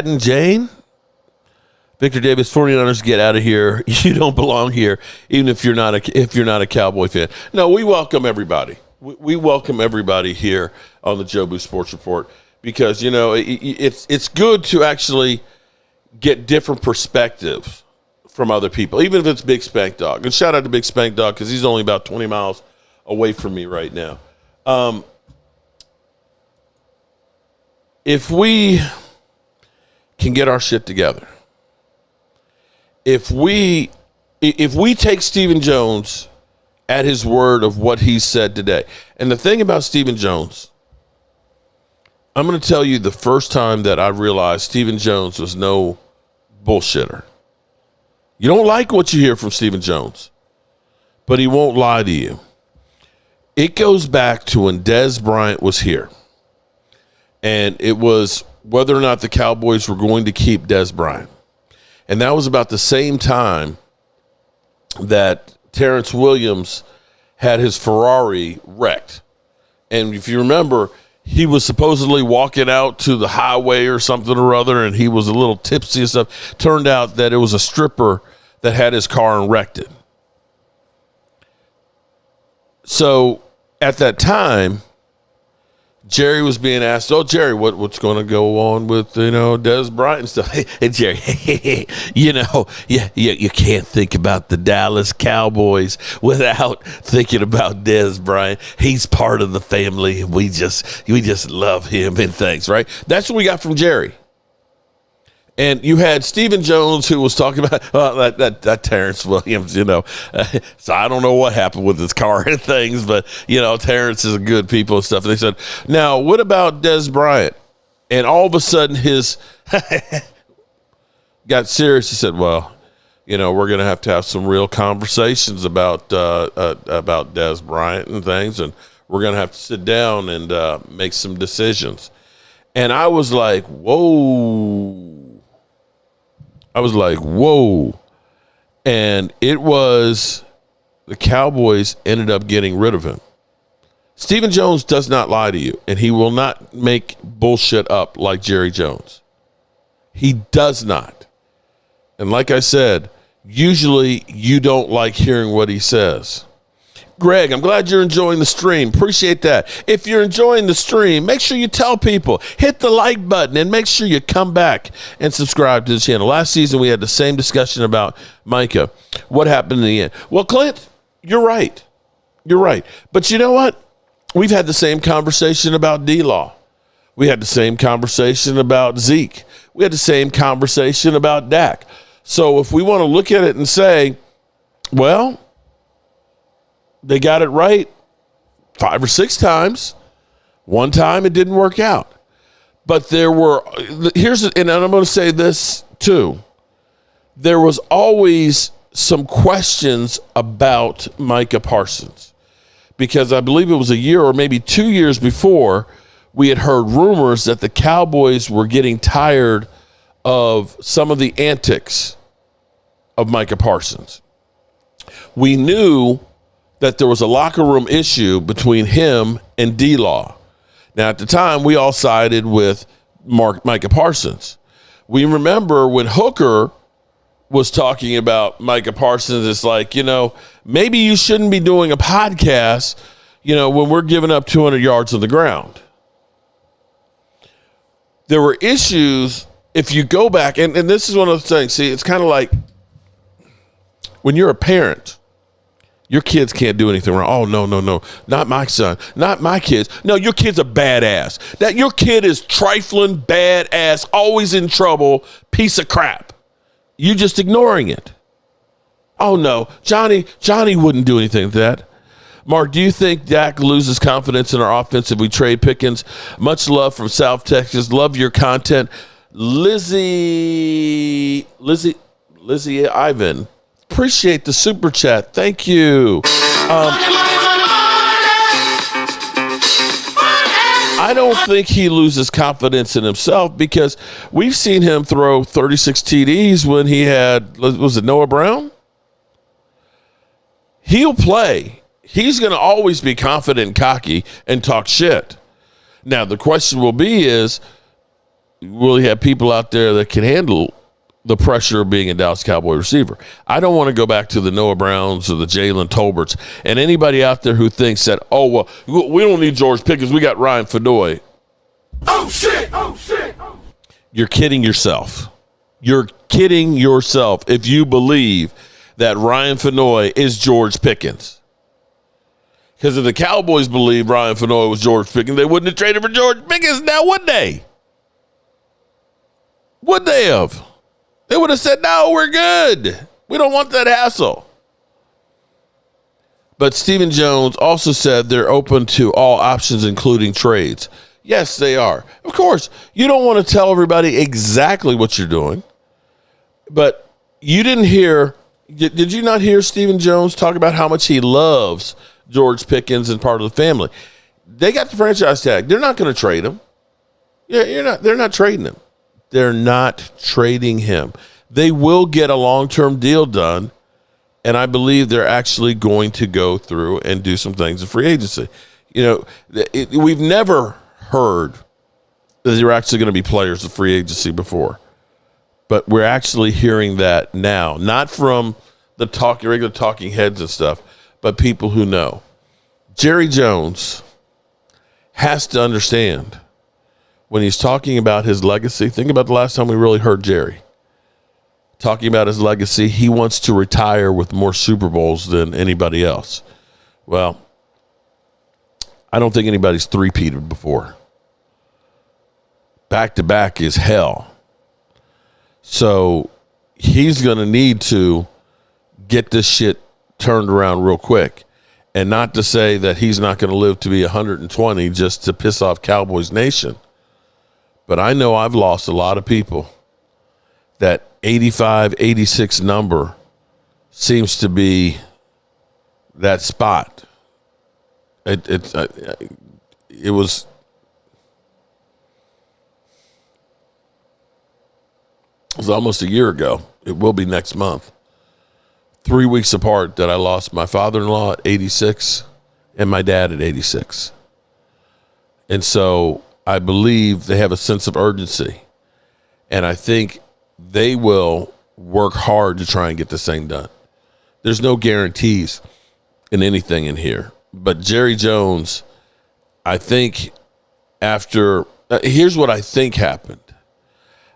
and Jane? Victor Davis, 49ers, get out of here. You don't belong here, even if you're not a Cowboy fan. No, we welcome everybody. We welcome everybody here on the Jobu Sports Report because, it's good to actually get different perspectives from other people, even if it's Big Spank Dog. And shout out to Big Spank Dog because he's only about 20 miles away from me right now. If we can get our shit together, if we take Stephen Jones at his word of what he said today, and the thing about Stephen Jones, I'm going to tell you the first time that I realized Stephen Jones was no bullshitter. You don't like what you hear from Stephen Jones, but he won't lie to you. It goes back to when Dez Bryant was here, and it was whether or not the Cowboys were going to keep Dez Bryant. And that was about the same time that Terrence Williams had his Ferrari wrecked. And if you remember, he was supposedly walking out to the highway or something or other, and he was a little tipsy and stuff. Turned out that it was a stripper that had his car and wrecked it. So at that time, Jerry was being asked, Jerry, what's going to go on with, Dez Bryant and stuff? Hey, Jerry, you can't think about the Dallas Cowboys without thinking about Dez Bryant. He's part of the family. We just love him and things, right? That's what we got from Jerry. And you had Stephen Jones who was talking about that Terrence Williams, so I don't know what happened with his car and things, but, Terrence is a good people and stuff. And they said, now, what about Dez Bryant? And all of a sudden his got serious. He said, well, we're going to have some real conversations about Dez Bryant and things, and we're going to have to sit down and make some decisions. And I was like, whoa. And it was the Cowboys ended up getting rid of him. Stephen Jones does not lie to you, and he will not make bullshit up like Jerry Jones. He does not. And like I said, usually you don't like hearing what he says. Greg, I'm glad you're enjoying the stream. Appreciate that. If you're enjoying the stream, make sure you tell people. Hit the like button and make sure you come back and subscribe to the channel. Last season, we had the same discussion about Micah. What happened in the end? Well, Clint, you're right. You're right. But you know what? We've had the same conversation about D-Law. We had the same conversation about Zeke. We had the same conversation about Dak. So if we want to look at it and say, well, they got it right 5 or 6 times. One time it didn't work out. But and I'm going to say this too. There was always some questions about Micah Parsons. Because I believe it was a year or maybe 2 years before, we had heard rumors that the Cowboys were getting tired of some of the antics of Micah Parsons. We knew that there was a locker room issue between him and D-Law. Now, at the time, we all sided with Micah Parsons. We remember when Hooker was talking about Micah Parsons. It's like, maybe you shouldn't be doing a podcast, when we're giving up 200 yards on the ground. There were issues, if you go back, and this is one of the things, see, it's kind of like when you're a parent, your kids can't do anything wrong. Oh, no, not my son, not my kids. No, your kid's a badass. That your kid is trifling, badass, always in trouble, piece of crap. You just ignoring it. Oh, no, Johnny wouldn't do anything to that. Mark, do you think Dak loses confidence in our offense if we trade Pickens? Much love from South Texas. Love your content. Lizzie Ivan. Appreciate the super chat. Thank you. I don't think he loses confidence in himself because we've seen him throw 36 TDs when he had, was it Noah Brown? He'll play. He's going to always be confident and cocky and talk shit. Now, the question will he have people out there that can handle the pressure of being a Dallas Cowboy receiver? I don't want to go back to the Noah Browns or the Jalen Tolberts and anybody out there who thinks that, we don't need George Pickens. We got Ryan Fedor. Oh, shit. You're kidding yourself. You're kidding yourself if you believe that Ryan Fedor is George Pickens. Because if the Cowboys believed Ryan Fedor was George Pickens, they wouldn't have traded for George Pickens now, would they? Would they have? They would have said, no, we're good. We don't want that hassle. But Stephen Jones also said they're open to all options, including trades. Yes, they are. Of course, you don't want to tell everybody exactly what you're doing. But you didn't hear, did you not hear Stephen Jones talk about how much he loves George Pickens and part of the family? They got the franchise tag. They're not going to trade him. They're not trading him. They're not trading him. They will get a long-term deal done, and I believe they're actually going to go through and do some things in free agency. We've never heard that there are actually going to be players in free agency before, but we're actually hearing that now, not from the regular talking heads and stuff, but people who know. Jerry Jones has to understand when he's talking about his legacy. Think about the last time we really heard Jerry talking about his legacy. He wants to retire with more Super Bowls than anybody else. Well, I don't think anybody's three-peated before. Back-to-back is hell. So he's going to need to get this shit turned around real quick. And not to say that he's not going to live to be 120 just to piss off Cowboys Nation. But I know I've lost a lot of people. That 85, 86 number seems to be that spot. It was almost a year ago. It will be next month. 3 weeks apart that I lost my father-in-law at 86 and my dad at 86. And so I believe they have a sense of urgency. And I think they will work hard to try and get this thing done. There's no guarantees in anything in here. But Jerry Jones, I think here's what I think happened.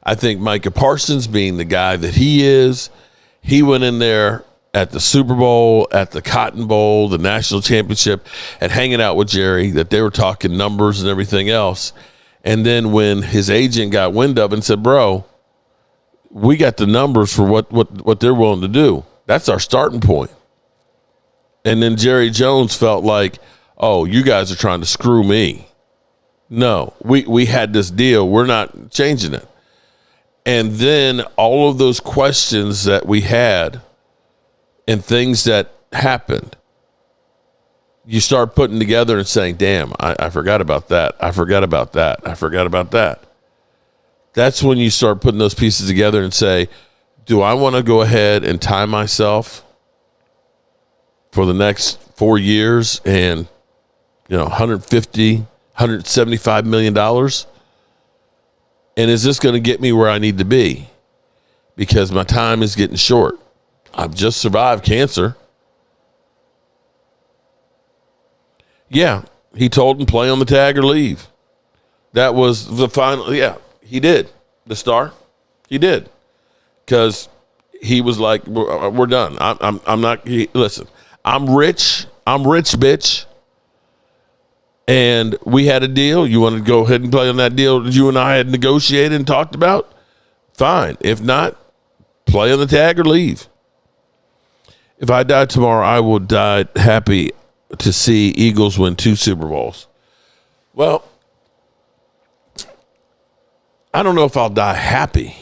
I think Micah Parsons, being the guy that he is, he went in there at the Super Bowl, at the Cotton Bowl, the national championship, and hanging out with Jerry, that they were talking numbers and everything else. And then when his agent got wind of it and said, bro, we got the numbers for what they're willing to do. That's our starting point. And then Jerry Jones felt like, oh, you guys are trying to screw me. No, we had this deal. We're not changing it. And then all of those questions that we had and things that happened, you start putting together and saying, damn, I forgot about that. I forgot about that. I forgot about that. That's when you start putting those pieces together and say, do I want to go ahead and tie myself for the next 4 years and, $150, $175 million? And is this going to get me where I need to be? because my time is getting short. I've just survived cancer. Yeah, he told him play on the tag or leave. That was the final. Yeah, he did. The star, he did, because he was like, "We're done. I'm not." Listen, I'm rich, bitch. And we had a deal. You want to go ahead and play on that deal that you and I had negotiated and talked about? Fine. If not, play on the tag or leave. If I die tomorrow, I will die happy to see Eagles win 2 Super Bowls. Well, I don't know if I'll die happy.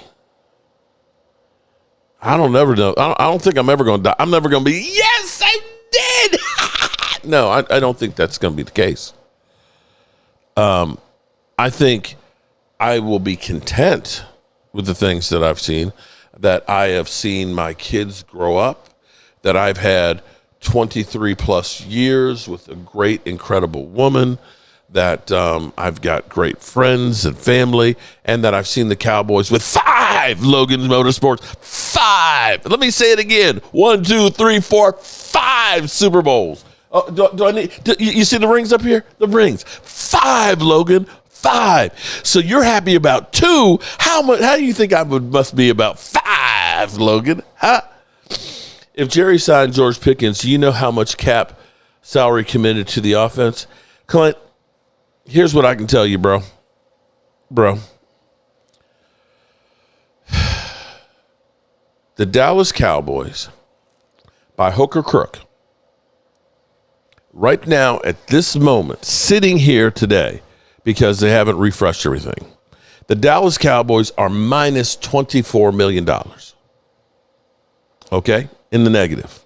I don't ever know. I don't think I'm ever going to die. I'm never going to be, yes, I did. No, I don't think that's going to be the case. I think I will be content with the things that I've seen, that I have seen my kids grow up, that I've had 23 plus years with a great, incredible woman, that I've got great friends and family, and that I've seen the Cowboys with 5 Logan Motorsports, 5. Let me say it again. 1, 2, 3, 4, 5 Super Bowls. Oh, do I need? You see the rings up here? The rings. 5, Logan. 5. So you're happy about 2. How much? How do you think I must be about 5, Logan? Huh? If Jerry signed George Pickens, you know how much cap salary committed to the offense? Clint, here's what I can tell you, bro. The Dallas Cowboys, by hook or crook, right now at this moment, sitting here today, because they haven't refreshed everything, the Dallas Cowboys are minus $24 million. Okay? In the negative.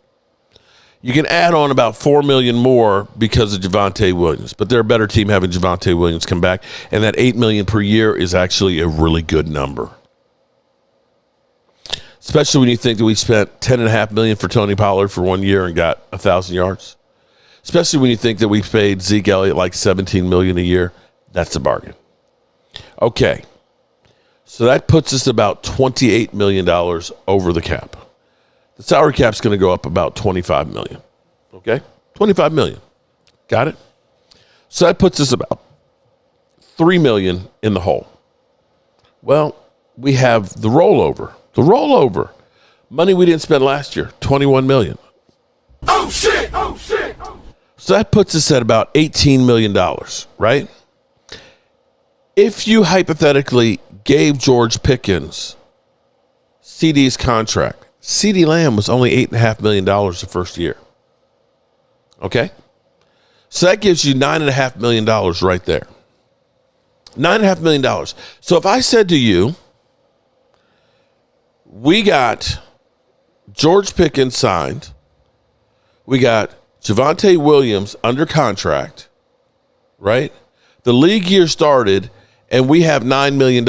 You can add on about $4 million more because of Javonte Williams, but they're a better team having Javonte Williams come back, and that $8 million per year is actually a really good number. Especially when you think that we spent $10.5 million for Tony Pollard for 1 year and got 1,000 yards. Especially when you think that we paid Zeke Elliott like $17 million a year. That's a bargain. Okay. So that puts us about $28 million over the cap. The salary cap's going to go up about $25 million. Okay? $25 million. Got it? So that puts us about $3 million in the hole. Well, we have the rollover. The rollover. Money we didn't spend last year, $21 million. Oh, shit! Oh, shit! So that puts us at about $18 million, right? If you hypothetically gave George Pickens CeeDee's contract, CeeDee Lamb was only $8.5 million the first year. Okay? So that gives you $9.5 million right there. $9.5 million. So if I said to you, we got George Pickens signed, we got Javonte Williams under contract, right? The league year started, and we have $9 million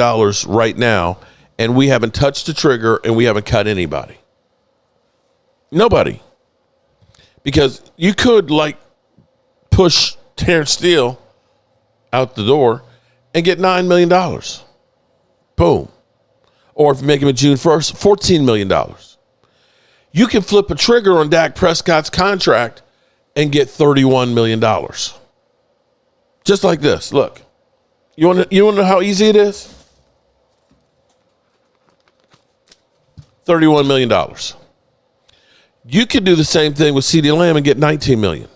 right now, and we haven't touched the trigger, and we haven't cut anybody. Nobody. Because you could, like, push Terrence Steele out the door and get $9 million. Boom. Or if you make him a June 1st, $14 million. You can flip a trigger on Dak Prescott's contract and get $31 million. Just like this. Look. You want to know how easy it is? $31 million. You could do the same thing with CeeDee Lamb and get $19 million.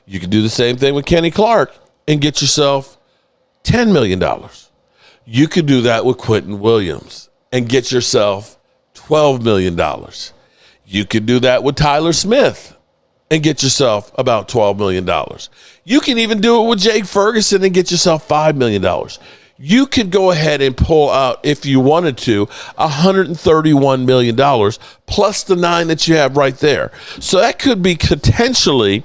You could do the same thing with Kenny Clark and get yourself $10 million. You could do that with Quentin Williams and get yourself $12 million. You could do that with Tyler Smith and get yourself about $12 million. You can even do it with Jake Ferguson and get yourself $5 million. You could go ahead and pull out, if you wanted to, $131 million plus the $9 million that you have right there. So that could be potentially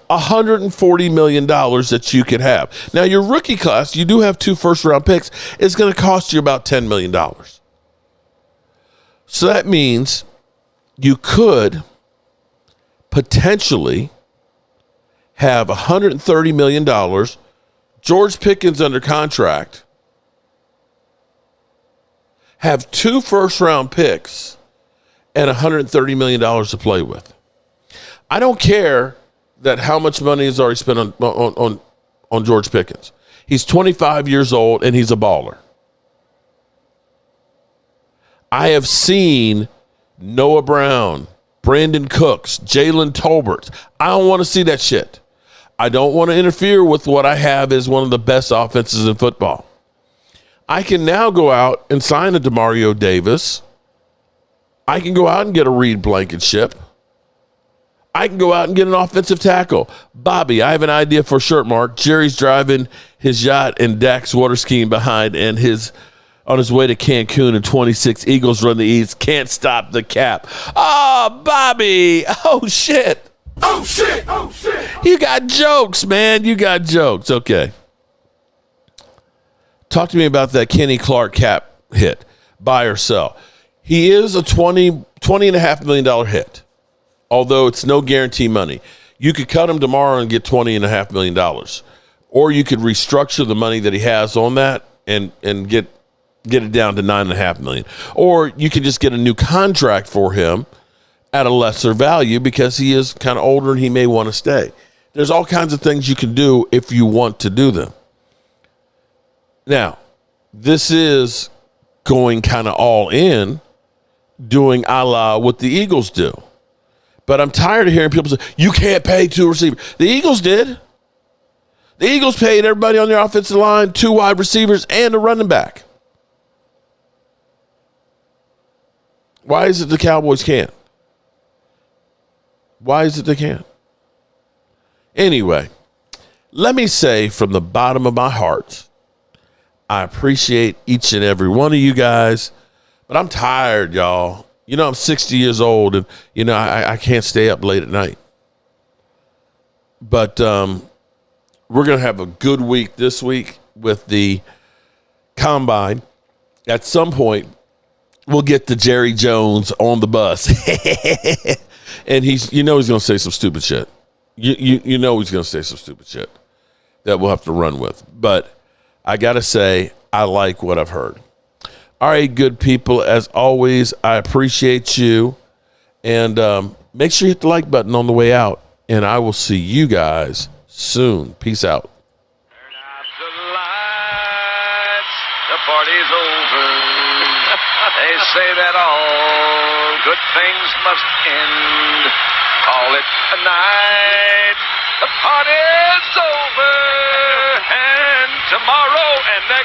$140 million that you could have. Now, your rookie class, you do have 2 first-round picks, is going to cost you about $10 million. So that means you could potentially have $130 million, George Pickens under contract, have 2 first-round picks and $130 million to play with. I don't care that how much money is already spent on George Pickens. He's 25 years old, and he's a baller. I have seen Noah Brown, Brandon Cooks, Jalen Tolbert. I don't want to see that shit. I don't want to interfere with what I have as one of the best offenses in football. I can now go out and sign a DeMario Davis. I can go out and get a Reed Blankenship. I can go out and get an offensive tackle. Bobby, I have an idea for a shirt, Mark. Jerry's driving his yacht and Dak's water skiing behind, and on his way to Cancun in 26, Eagles run the East. Can't stop the cap. Oh, Bobby. Oh, shit. Oh, shit. Oh, shit. You got jokes, man. You got jokes. Okay. Talk to me about that Kenny Clark cap hit. Buy or sell. He is a $20.5 million hit, although it's no guarantee money. You could cut him tomorrow and get $20.5 million. Or you could restructure the money that he has on that and get it down to $9.5 million. Or you could just get a new contract for him at a lesser value because he is kind of older and he may want to stay. There's all kinds of things you can do if you want to do them. Now, this is going kind of all in, doing a la what the Eagles do. But I'm tired of hearing people say, you can't pay 2 receivers. The Eagles did. The Eagles paid everybody on their offensive line, 2 wide receivers, and a running back. Why is it the Cowboys can't? Why is it they can't? Anyway, let me say from the bottom of my heart, I appreciate each and every one of you guys, but I'm tired, y'all. You know, I'm 60 years old, and, you know, I can't stay up late at night. But we're going to have a good week this week with the Combine. At some point, we'll get to Jerry Jones on the bus. And he's going to say some stupid shit. You know he's going to say some stupid shit that we'll have to run with. But I got to say, I like what I've heard. All right, good people. As always, I appreciate you. And make sure you hit the like button on the way out. And I will see you guys soon. Peace out. Turn out the lights. The party's over. They say that all good things must end. Call it a night. The party's over. And tomorrow and next